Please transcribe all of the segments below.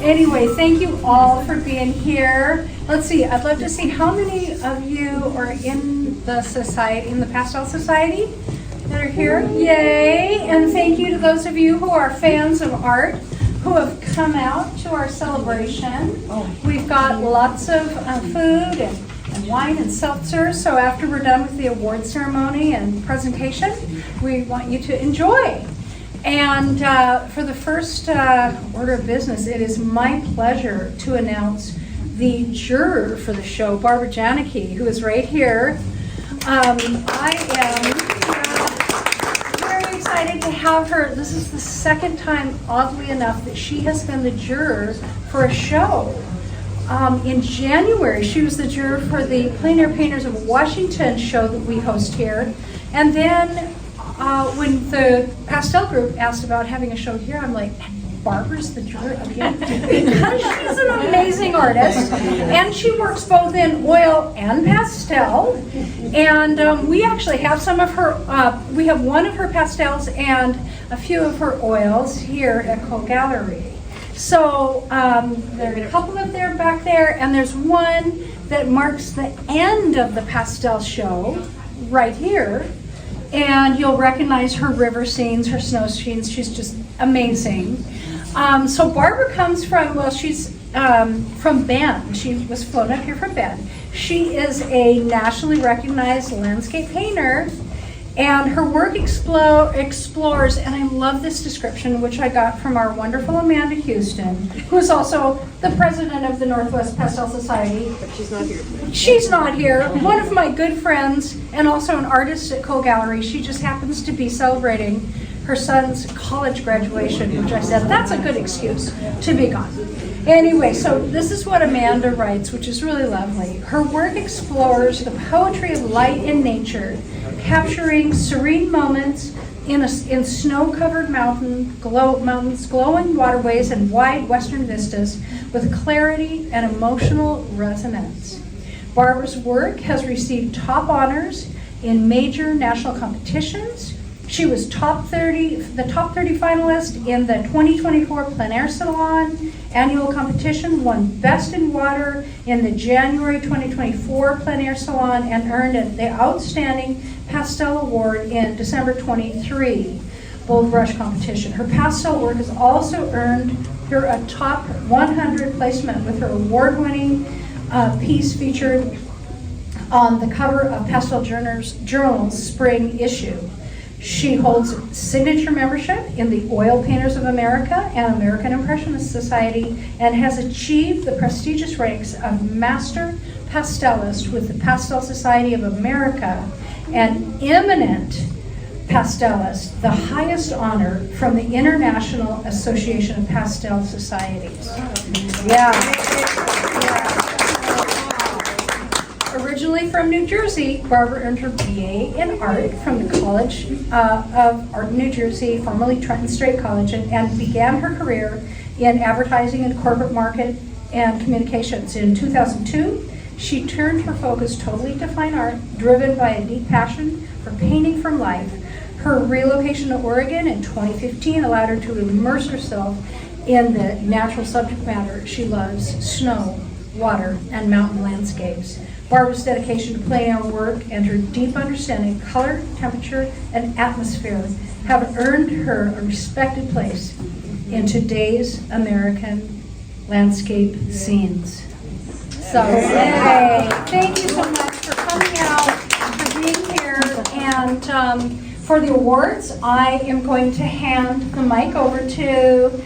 Anyway, thank you all for being here. Let's see, I'd love to see how many of you are in the society, in the Pastel Society that are here. Yay! And thank you to those of you who are fans of art who have come out to our celebration. We've got lots of food and wine and seltzer, so after we're done with the award ceremony and presentation, we want you to enjoy. And for the first order of business, it is my pleasure to announce the juror for the show, Barbara Janicki, who is right here. I am very excited to have her. This is the second time, oddly enough, that she has been the juror for a show. In January, she was the juror for the Plein Air Painters of Washington show that we host here. And then when the Pastel group asked about having a show here, I'm like, Barbara's the juror again? Because she's an amazing artist, and she works both in oil and pastel. And we actually have some of her, we have one of her pastels and a few of her oils here at Co-Gallery. So there are a couple of there back there, and there's one that marks the end of the pastel show right here. And you'll recognize her river scenes, her snow scenes. She's just amazing. So Barbara comes from, well, she's from Bend. She was flown up here from Bend. She is a nationally recognized landscape painter, and her work explores, and I love this description, which I got from our wonderful Amanda Houston, who is also the president of the Northwest Pastel Society. But she's not here. She's not here. One of my good friends, and also an artist at Co-Gallery. She just happens to be celebrating her son's college graduation, which I said, that's a good excuse to be gone. Anyway, so this is what Amanda writes, which is really lovely. Her work explores the poetry of light in nature, capturing serene moments in snow-covered mountains, glowing waterways, and wide western vistas with clarity and emotional resonance. Barbara's work has received top honors in major national competitions. She was the top 30 finalist in the 2024 Plein Air Salon annual competition, won Best in Water in the January 2024 Plein Air Salon, and earned the Outstanding Pastel Award in December 23 Bold Brush competition. Her pastel work has also earned her a top 100 placement with her award-winning piece featured on the cover of Pastel Journal's spring issue. She holds signature membership in the Oil Painters of America and American Impressionist Society, and has achieved the prestigious ranks of Master Pastelist with the Pastel Society of America and Eminent Pastelist, the highest honor from the International Association of Pastel Societies. Originally from New Jersey, Barbara earned her BA in art from the College of Art in New Jersey, formerly Trenton Strait College, and began her career in advertising and corporate market and communications. In 2002, she turned her focus totally to fine art, driven by a deep passion for painting from life. Her relocation to Oregon in 2015 allowed her to immerse herself in the natural subject matter she loves: snow, water, and mountain landscapes. Barbara's dedication to plein air work and her deep understanding of color, temperature, and atmosphere have earned her a respected place in today's American landscape scenes. So, yay! Thank you so much for coming out, for being here, and for the awards, I am going to hand the mic over to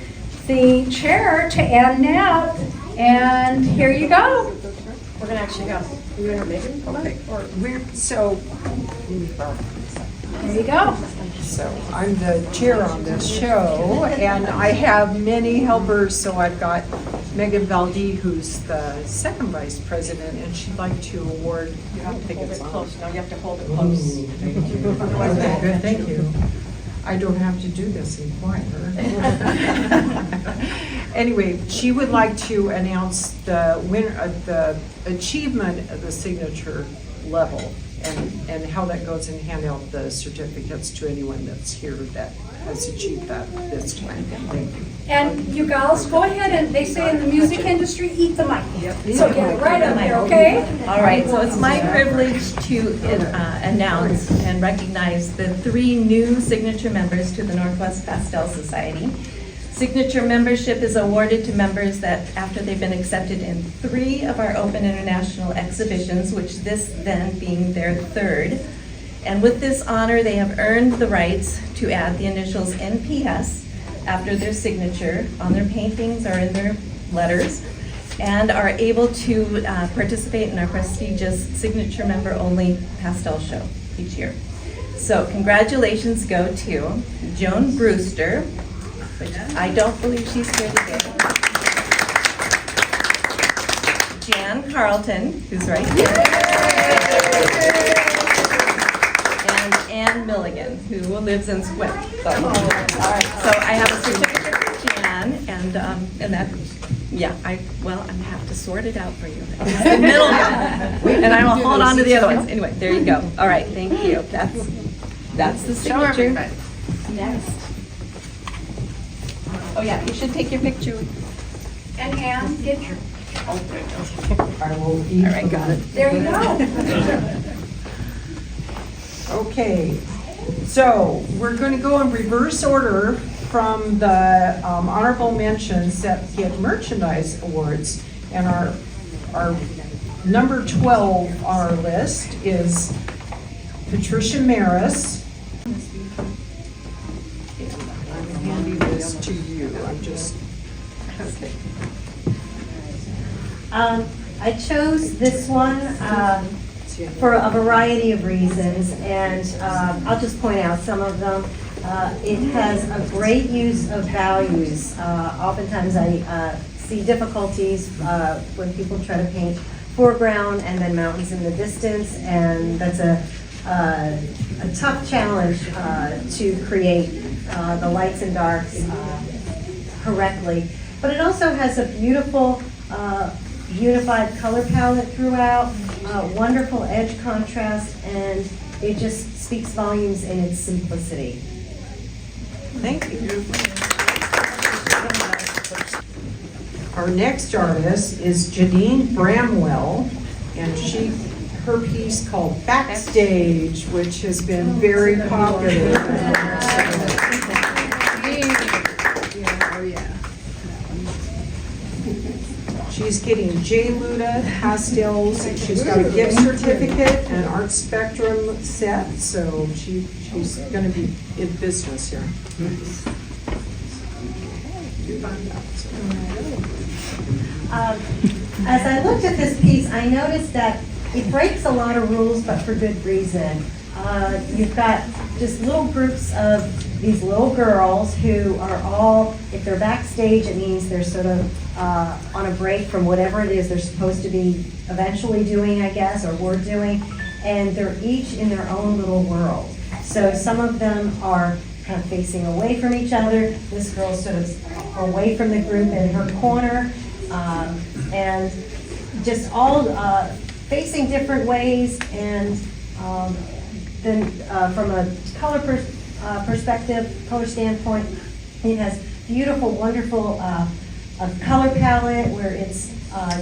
the chair, to Ann Knapp, and here you go. We're gonna actually go. Are you gonna make it? Okay. Or There you go. So I'm the chair on this show, and I have many helpers. So I've got Megan Valdee, who's the second vice president, and she'd like to award. you have to hold it close. Now you have to hold it close. Okay, good, thank you. I don't have to do this in choir. Anyway, she would like to announce the winner of the achievement of the signature level, and how that goes, and hand out the certificates to anyone that's here that has achieved that this time. Thank you. And you gals, go ahead and, they say in the music industry, eat the mic. So get right up there, okay? All right, so it's my privilege to announce and recognize the 3 new signature members to the Northwest Pastel Society. Signature membership is awarded to members that after they've been accepted in 3 of our open international exhibitions, which this then being their 3rd. And with this honor, they have earned the rights to add the initials NPS after their signature on their paintings or in their letters, and are able to participate in our prestigious signature member only pastel show each year. So congratulations go to Joan Brewster, which I don't believe she's here today. Jan Carlton, who's right here. And Ann Milligan, who lives in Swift. So, all right, so I have a certificate for Jan, and that, yeah, I'm have to sort it out for you. It's the middle one, and I will hold on to the other ones. Anyway, there you go. All right, thank you. That's the signature. Next. Oh yeah, you should take your picture. And Ann, get your, I will eat. All right, got it. there you go. Okay, so we're going to go in reverse order from the honorable mentions that get merchandise awards. And our number 12 on our list is Patricia Maris. I'm handing this to you. I'm just. I chose this one for a variety of reasons, and I'll just point out some of them. It has a great use of values. Oftentimes I see difficulties when people try to paint foreground and then mountains in the distance, and that's a tough challenge to create the lights and darks correctly. But it also has a beautiful unified color palette throughout, wonderful edge contrast, and it just speaks volumes in its simplicity. Thank you. Our next artist is Janine Bramwell, and her piece called Backstage, which has been very popular. She's getting J. Luda pastels. She's got a gift certificate and art spectrum set, so she's going to be in business here. As I looked at this piece, I noticed that it breaks a lot of rules, but for good reason. You've got just little groups of these little girls who are all, if they're backstage, it means they're sort of on a break from whatever it is they're supposed to be eventually doing, I guess, or were doing, and they're each in their own little world. So some of them are kind of facing away from each other. This girl's sort of away from the group in her corner, and just all facing different ways, and then from a color perspective, color standpoint, it has beautiful, wonderful color palette where it's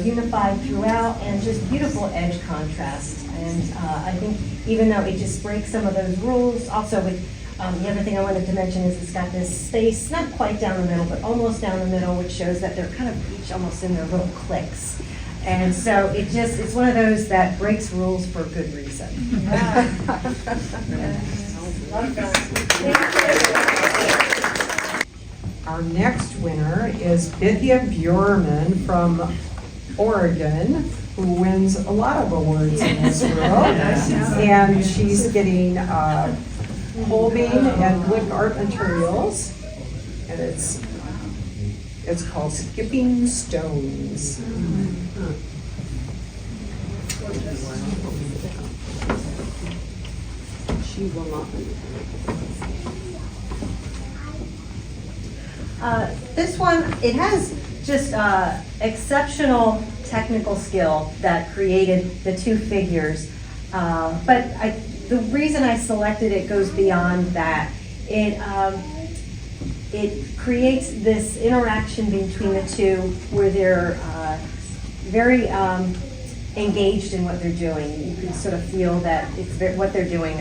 unified throughout, and just beautiful edge contrast. And I think even though it just breaks some of those rules, also with the other thing I wanted to mention is it's got this space, not quite down the middle, but almost down the middle, which shows that they're kind of each almost in their little cliques. And so it's one of those that breaks rules for good reason. Our next winner is Bithia Bjorman from Oregon, who wins a lot of awards in this world. And she's getting Holbein and Glick Art Materials, and it's called Skipping Stones. She will not. This one, it has just exceptional technical skill that created the two figures. But the reason I selected it goes beyond that. it creates this interaction between the two where they're very engaged in what they're doing. You can sort of feel that what they're doing,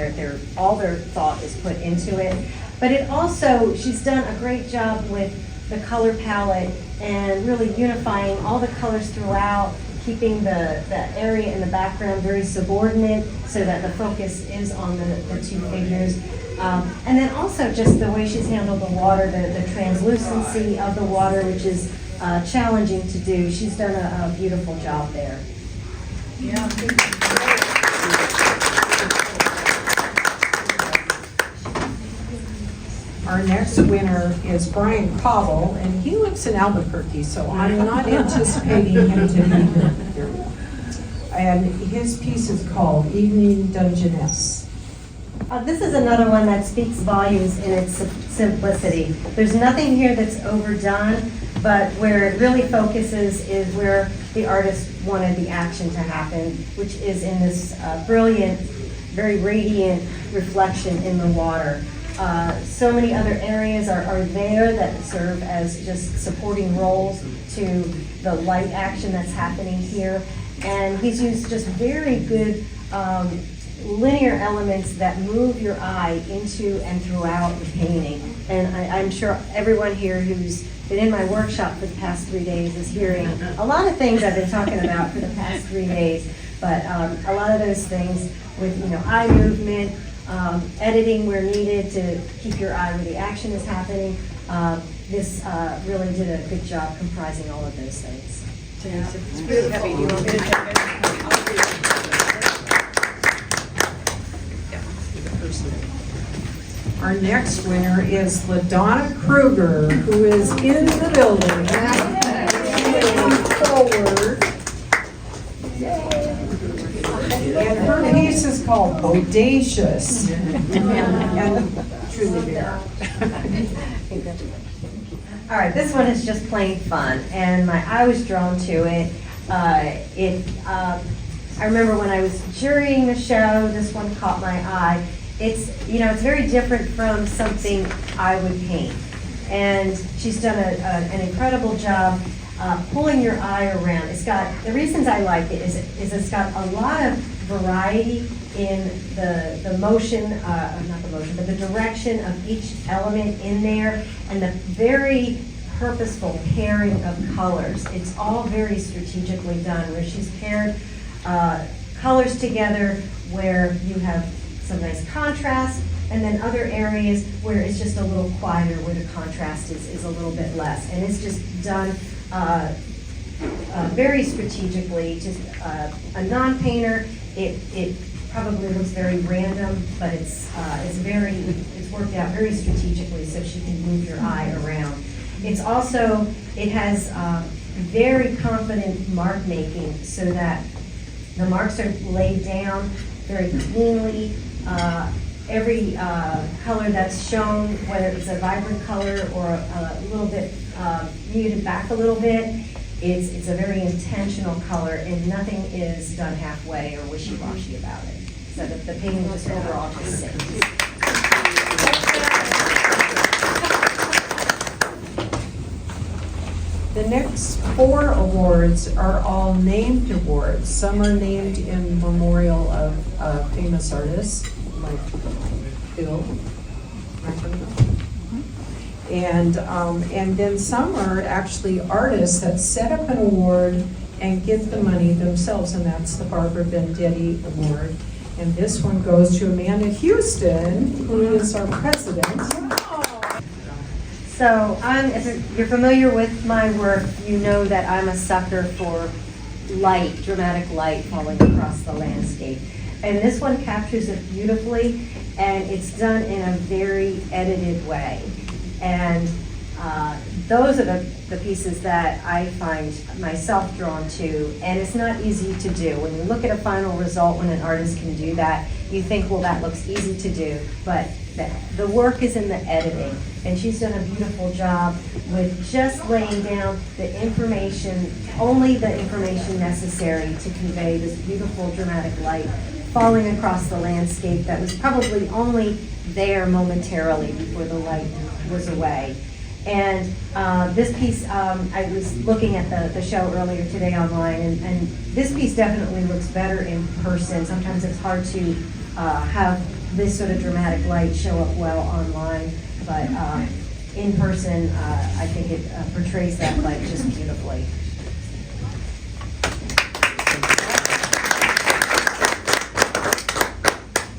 all their thought is put into it. But it also, she's done a great job with the color palette and really unifying all the colors throughout, keeping the area in the background very subordinate so that the focus is on the two figures. And then also just the way she's handled the water, the translucency of the water, which is challenging to do. She's done a beautiful job there. Yeah. Our next winner is Brian Cobble, and he lives in Albuquerque, so I'm not anticipating him to be here. And his piece is called Evening Dungeness. This is another one that speaks volumes in its simplicity. There's nothing here that's overdone, but where it really focuses is where the artist wanted the action to happen, which is in this brilliant, very radiant reflection in the water. So many other areas are there that serve as just supporting roles to the light action that's happening here. And he's used just very good linear elements that move your eye into and throughout the painting. And I'm sure everyone here who's been in my workshop for the past 3 days is hearing a lot of things I've been talking about for the past 3 days. But a lot of those things with eye movement, editing where needed to keep your eye where the action is happening. This really did a good job comprising all of those things. It's really heavy. You want me to take it? Our next winner is LaDonna Kruger, who is in the building. Forward. And her piece is called Bodacious and truly there. All right, this one is just plain fun, and my eye was drawn to it. I remember when I was jurying the show, this one caught my eye. It's very different from something I would paint, and she's done an incredible job pulling your eye around. It's got, the reasons I like it is it's got a lot of variety in the motion, not the motion, but the direction of each element in there, and the very purposeful pairing of colors. It's all very strategically done, where she's paired colors together where you have some nice contrast, and then other areas where it's just a little quieter, where the contrast is a little bit less. And it's just done very strategically. Just a non-painter, it probably looks very random, but it's worked out very strategically so she can move your eye around. It has very confident mark making, so that the marks are laid down very cleanly. Every color that's shown, whether it's a vibrant color or a little bit muted back a little bit, it's a very intentional color, and nothing is done halfway or wishy-washy about it. So the painting just overall just sings. The next 4 awards are all named awards. Some are named in memorial of famous artists like Bill. And then some are actually artists that set up an award and get the money themselves, and that's the Barbara Vendetti Award. And this one goes to Amanda Houston, who is our president. So if you're familiar with my work, you know that I'm a sucker for light, dramatic light falling across the landscape. And this one captures it beautifully, and it's done in a very edited way. And those are the pieces that I find myself drawn to, and it's not easy to do. When you look at a final result, when an artist can do that, you think, well, that looks easy to do, but the work is in the editing, and she's done a beautiful job with just laying down the information, only the information necessary to convey this beautiful dramatic light falling across the landscape that was probably only there momentarily before the light was away. And this piece, I was looking at the show earlier today online, and this piece definitely looks better in person. Sometimes it's hard to have this sort of dramatic light show up well online, but in person, I think it portrays that light just beautifully.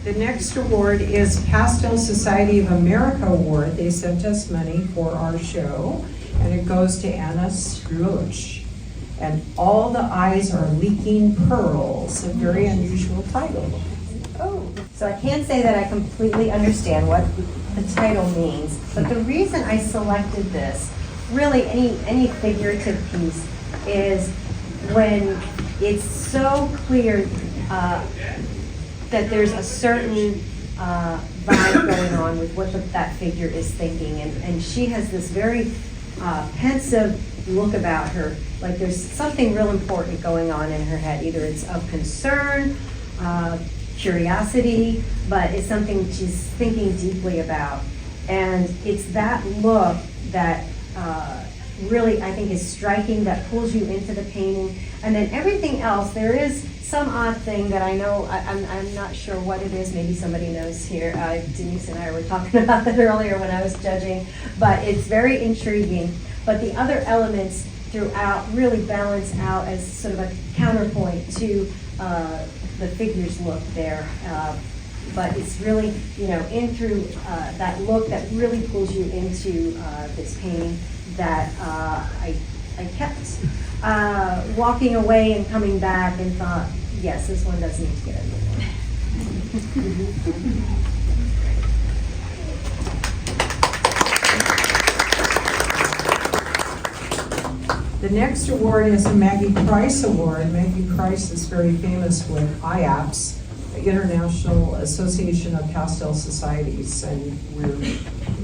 The next award is Pastel Society of America Award. They sent us money for our show, and it goes to Anna Skruch. And All the Eyes Are Leaking Pearls, a very unusual title. Oh, so I can't say that I completely understand what the title means, but the reason I selected this, really any figurative piece, is when it's so clear that there's a certain vibe going on with what that figure is thinking, and she has this very pensive look about her, like there's something real important going on in her head. Either it's of concern, curiosity, but it's something she's thinking deeply about. And it's that look that really, I think, is striking, that pulls you into the painting. And then everything else, there is some odd thing that I know, I'm not sure what it is, maybe somebody knows here. Denise and I were talking about that earlier when I was judging, but it's very intriguing. But the other elements throughout really balance out as sort of a counterpoint to the figure's look there. But it's really, in through that look that really pulls you into this painting that I kept walking away and coming back and thought, yes, this one does need to get in there. The next award is a Maggie Price Award. Maggie Price is very famous with IAPS, the International Association of Pastel Societies, and we're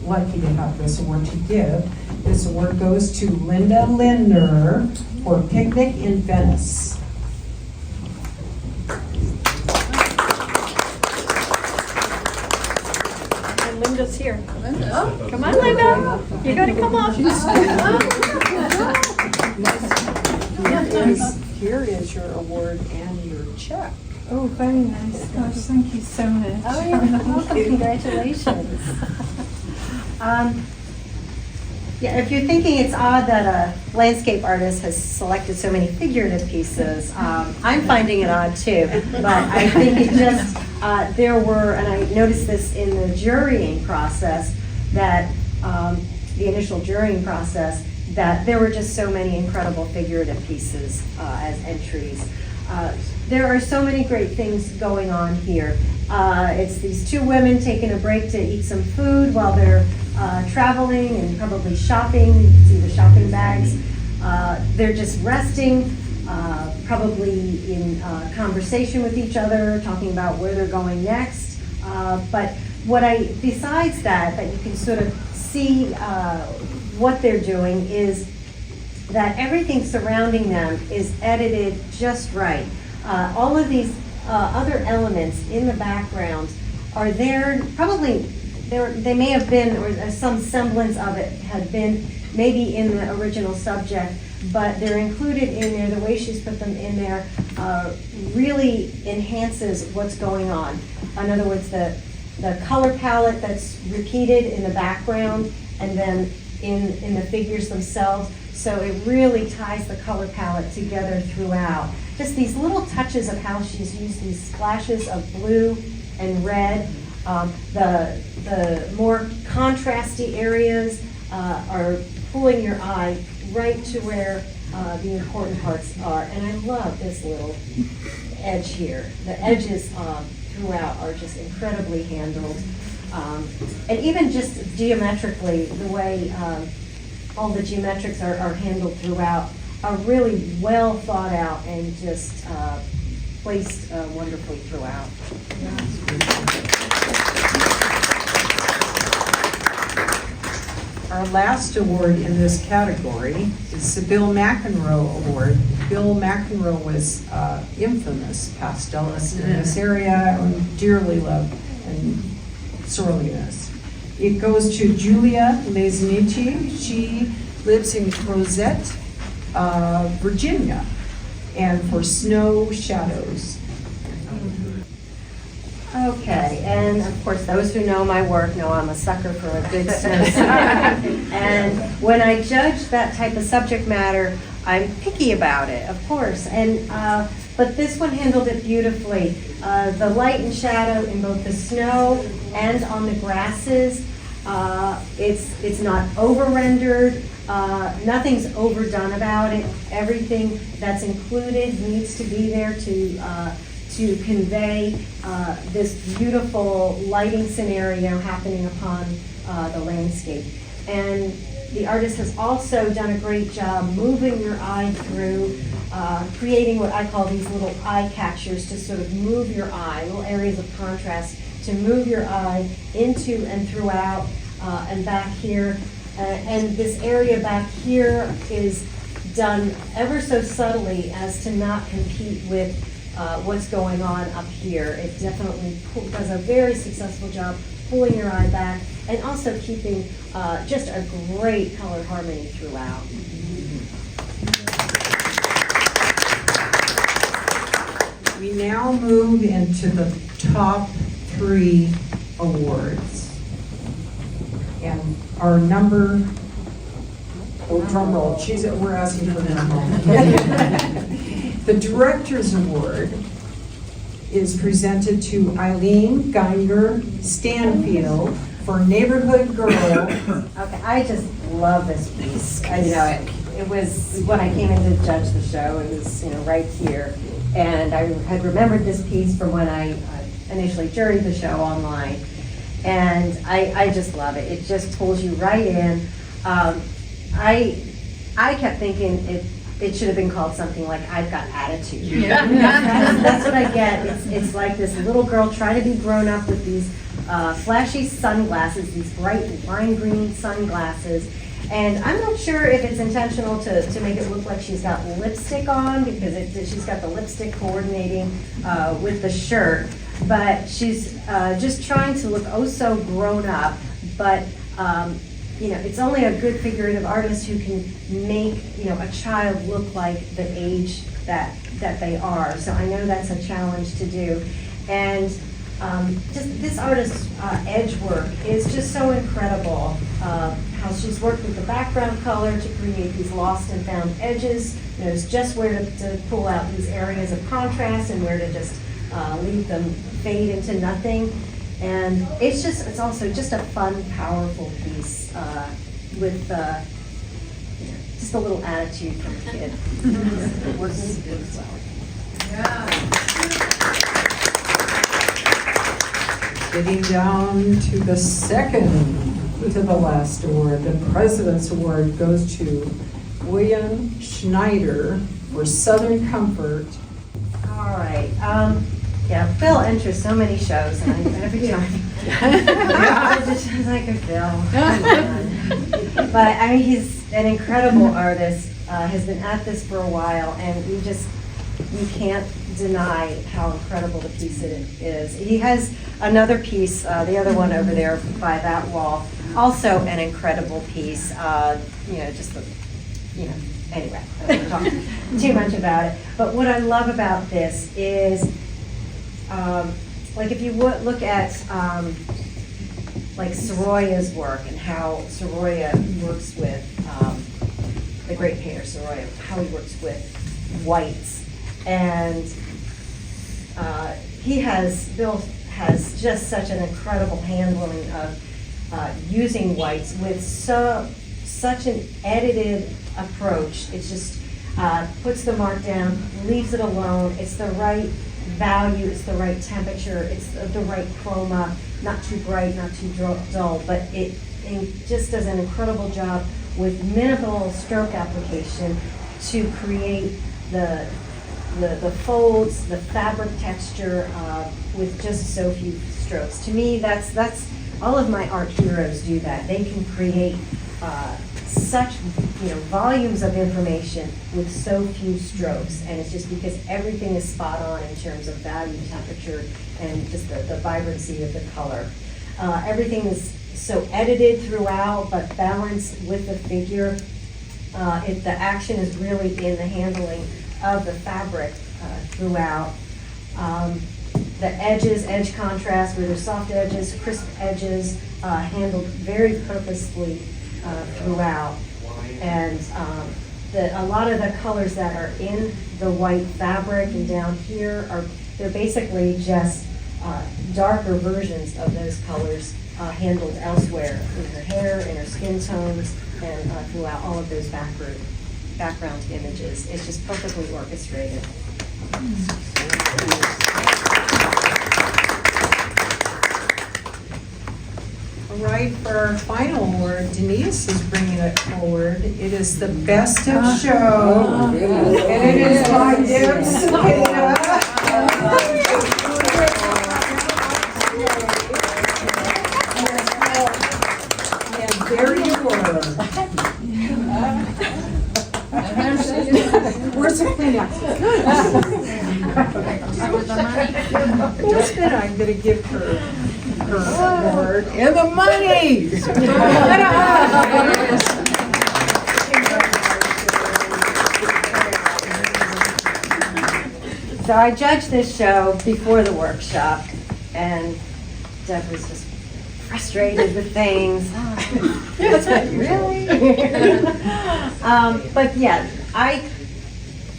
lucky to have this award to give. This award goes to Linda Lindner for Picnic in Venice. And Linda's here. Oh, come on, Linda. You gotta come up. Here is your award and your check. Oh, very nice. Gosh, thank you so much. Oh, yeah, welcome. Congratulations. Yeah, if you're thinking it's odd that a landscape artist has selected so many figurative pieces, I'm finding it odd too. But I think it just, there were, and I noticed this in the jurying process, that the initial jurying process, that there were just so many incredible figurative pieces as entries. There are so many great things going on here. It's these two women taking a break to eat some food while they're traveling and probably shopping. You can see the shopping bags. They're just resting, probably in conversation with each other, talking about where they're going next. But besides that you can sort of see what they're doing is that everything surrounding them is edited just right. All of these other elements in the background are there, probably they may have been, or some semblance of it had been maybe in the original subject, but they're included in there. The way she's put them in there really enhances what's going on. In other words, the color palette that's repeated in the background and then in the figures themselves. So it really ties the color palette together throughout. Just these little touches of how she's used these splashes of blue and red. The more contrasty areas are pulling your eye right to where the important parts are. And I love this little edge here. The edges throughout are just incredibly handled. And even just geometrically, the way all the geometrics are handled throughout are really well thought out and just placed wonderfully throughout. Our last award in this category is the Bill McEnroe Award. Bill McEnroe was infamous pastelist in this area and dearly loved and sorely missed. It goes to Julia Lesnici. She lives in Crozet, Virginia, and for Snow Shadows. Okay, and of course, those who know my work know I'm a sucker for a good snowstorm. And when I judge that type of subject matter, I'm picky about it, of course. And but this one handled it beautifully. The light and shadow in both the snow and on the grasses. It's not over-rendered. Nothing's overdone about it. Everything that's included needs to be there to convey this beautiful lighting scenario happening upon the landscape. And the artist has also done a great job moving your eye through, creating what I call these little eye catchers to sort of move your eye, little areas of contrast to move your eye into and throughout and back here. And this area back here is done ever so subtly as to not compete with what's going on up here. It definitely does a very successful job pulling your eye back and also keeping just a great color harmony throughout. We now move into the top 3 awards. And our number, drum roll, we're asking for drum roll. The Director's Award is presented to Eileen Geiger Stanfield for Neighborhood Girl. Okay, I just love this piece. It was when I came in to judge the show, it was right here. And I had remembered this piece from when I initially juried the show online. And I just love it. It just pulls you right in. I kept thinking it should have been called something like I've Got Attitude. Yeah. That's what I get. It's like this little girl trying to be grown up with these flashy sunglasses, these bright lime green sunglasses. And I'm not sure if it's intentional to make it look like she's got lipstick on, because she's got the lipstick coordinating with the shirt. But she's just trying to look oh so grown up. But it's only a good figurative artist who can make a child look like the age that they are. So I know that's a challenge to do. And just this artist's edge work is just so incredible. How she's worked with the background color to create these lost and found edges. Knows just where to pull out these areas of contrast and where to just leave them fade into nothing. And it's also just a fun, powerful piece with just a little attitude from a kid. It works good as well. Yeah. Getting down to the second to the last award, the President's Award goes to William Schneider for Southern Comfort. All right. Phil enters so many shows, and every time it just sounds like a Phil. But I mean, he's an incredible artist. Has been at this for a while, and you can't deny how incredible the piece it is. He has another piece, the other one over there by that wall, also an incredible piece. Anyway, I don't talk too much about it. But what I love about this is, like if you look at like Soroya's work and how Soroya works with the great painter Soroya, how he works with whites. And Bill has just such an incredible handling of using whites with such an edited approach. It's just puts the mark down, leaves it alone. It's the right value, it's the right temperature, it's the right chroma, not too bright, not too dull, but it just does an incredible job with minimal stroke application to create the folds, the fabric texture with just so few strokes. To me, that's all of my art heroes do that. They can create such volumes of information with so few strokes, and it's just because everything is spot on in terms of value, temperature, and just the vibrancy of the color. Everything is so edited throughout, but balanced with the figure. The action is really in the handling of the fabric throughout. The edges, edge contrast, where there's soft edges, crisp edges, handled very purposefully throughout. And a lot of the colors that are in the white fabric and down here they're basically just darker versions of those colors handled elsewhere in her hair, in her skin tones, and throughout all of those background images. It's just perfectly orchestrated. All right, for our final award, Denise is bringing it forward. It is the best of show, and it is by Debra Cepeda. And there you were. Where's the cleanup? Just that I'm going to give her award and the money. So I judged this show before the workshop, and Deb was just frustrated with things. Really? But yeah, I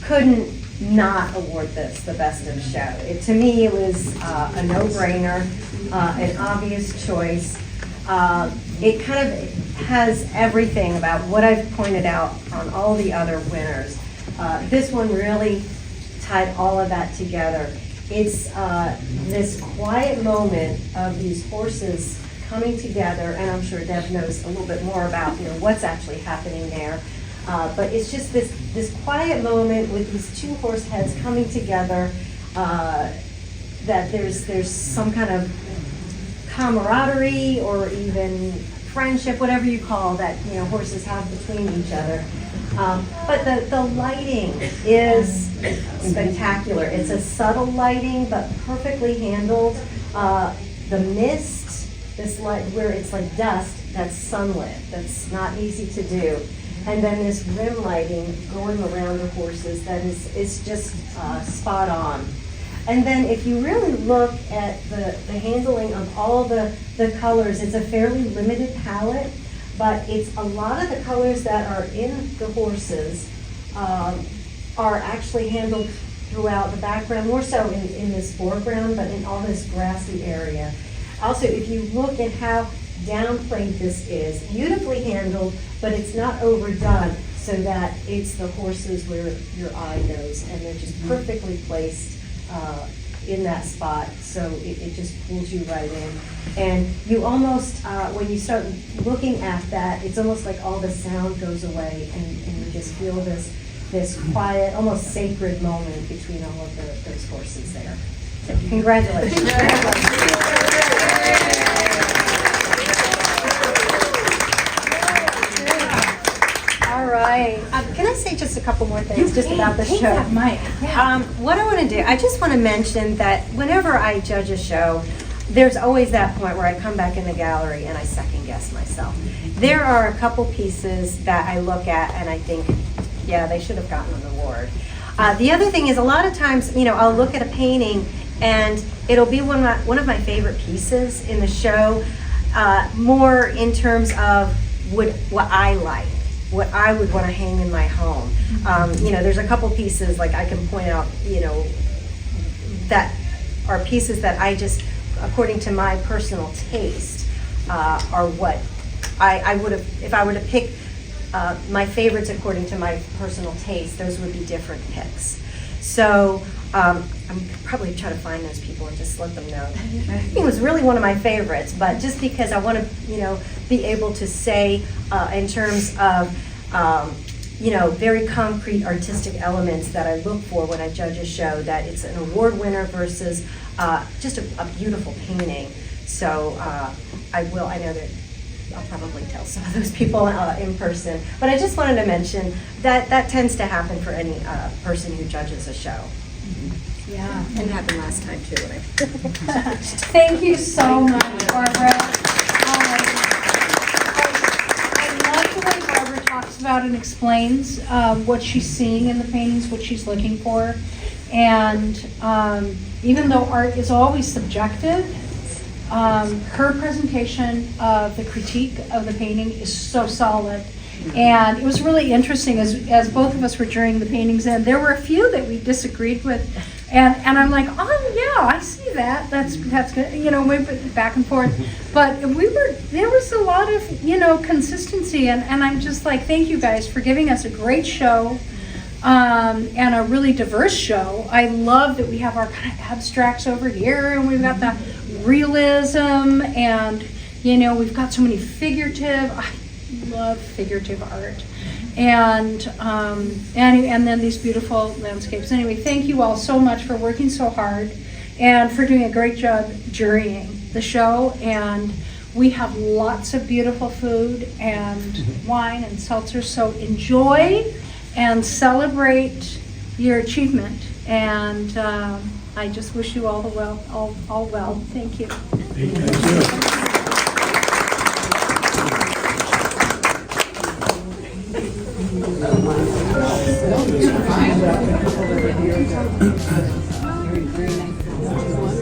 couldn't not award this the best of show. To me, it was a no-brainer, an obvious choice. It kind of has everything about what I've pointed out on all the other winners. This one really tied all of that together. It's this quiet moment of these horses coming together, and I'm sure Deb knows a little bit more about what's actually happening there. But it's just this quiet moment with these two horse heads coming together, that there's some kind of camaraderie or even friendship, whatever you call that, horses have between each other. But the lighting is spectacular. It's a subtle lighting, but perfectly handled. The mist, this light where it's like dust, that's sunlit. That's not easy to do. And then this rim lighting going around the horses that is just spot on. And then if you really look at the handling of all the colors, it's a fairly limited palette, but it's a lot of the colors that are in the horses are actually handled throughout the background, more so in this foreground, but in all this grassy area. Also, if you look at how downplayed this is, beautifully handled, but it's not overdone so that it's the horses where your eye goes, and they're just perfectly placed in that spot, so it just pulls you right in. And you almost, when you start looking at that, it's almost like all the sound goes away, and you just feel this quiet, almost sacred moment between all of those horses there. So congratulations. All right. Can I say just a couple more things just about the show? What I want to do, I just want to mention that whenever I judge a show, there's always that point where I come back in the gallery and I second guess myself. There are a couple pieces that I look at and I think, yeah, they should have gotten an award. The other thing is a lot of times, I'll look at a painting and it'll be one of my favorite pieces in the show, more in terms of what I like, what I would want to hang in my home. There's a couple pieces, like I can point out, that are pieces that I just, according to my personal taste, are what I would have, if I were to pick my favorites according to my personal taste, those would be different picks. So I'm probably try to find those people and just let them know. It was really one of my favorites, but just because I want to, be able to say in terms of, very concrete artistic elements that I look for when I judge a show, that it's an award winner versus just a beautiful painting. So I know that I'll probably tell some of those people in person, but I just wanted to mention that tends to happen for any person who judges a show. Yeah. And it happened last time too. Thank you so much, Barbara. about and explains what she's seeing in the paintings, what she's looking for. And even though art is always subjective, her presentation of the critique of the painting is so solid. And it was really interesting as both of us were joining the paintings in, there were a few that we disagreed with. And I'm like, oh yeah, I see that. That's good. You know, we went back and forth. But there was a lot of, you know, consistency. And I'm just like, thank you guys for giving us a great show. And a really diverse show. I love that we have our kind of abstracts over here, and we've got the realism, and you know, we've got so many figurative. I love figurative art, and then these beautiful landscapes. Anyway, thank you all so much for working so hard, and for doing a great job jurying the show. And we have lots of beautiful food and wine and seltzers, so enjoy and celebrate your achievement. And I just wish you all the well, all well. Thank you. Thank you.